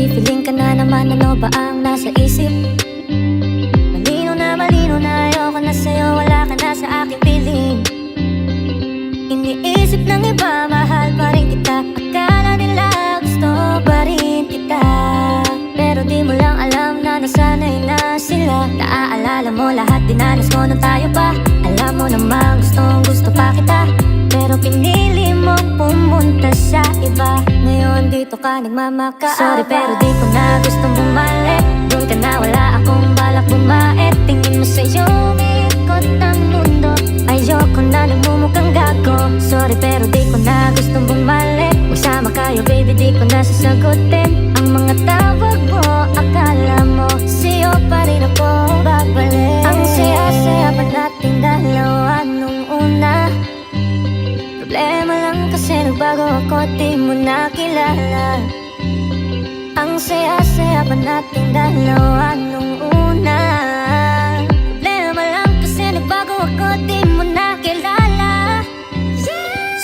Nafe-feeling ka na naman, ano ba ang nasa isip? Malino na, ayoko na sa'yo, wala ka na sa aking piling. Iniisip ng iba, mahal pa rin kita. Akala nila gusto pa rin kita, pero di mo lang alam na nasanay na sila. Naaalala mo lahat, dinanas mo nung tayo pa. Alam mo namang gusto pa kita, pero pinili mong pumunta sa iba. Ngayon dito ka nagmamakaaba. Sorry pero di ko na gustong bumalik. Doon ka na, wala akong balak bumait. Tingin mo sa'yo ikot ang mundo, ayoko na nagmumukhang gago. Sorry pero di ko na gustong bumalik. Magsama kayo baby, di ko na sasagutin ang mga tawag mo. Akala mo sa'yo pa rin ako babalik. Ang saya-saya pa nating dalawa nung una. Problema lang kasi nagbago ako, di mo nakilala. Ang saya-saya pa nating dalawa nung una. Problema lang kasi nagbago ako, di mo nakilala.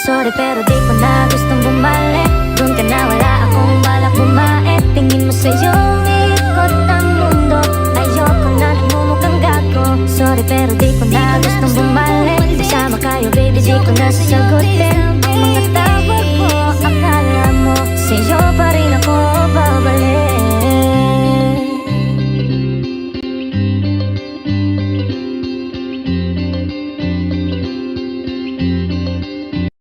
Sorry pero di ko na gustong bumalik. Doon ka na, wala akong balak bumait. Tingin mo sa'yo ikot ang mundo, ayoko na nagmumukhang gago. Sorry pero di ko na gustong bumalik. Kasama kayo baby, di ko na sa'yo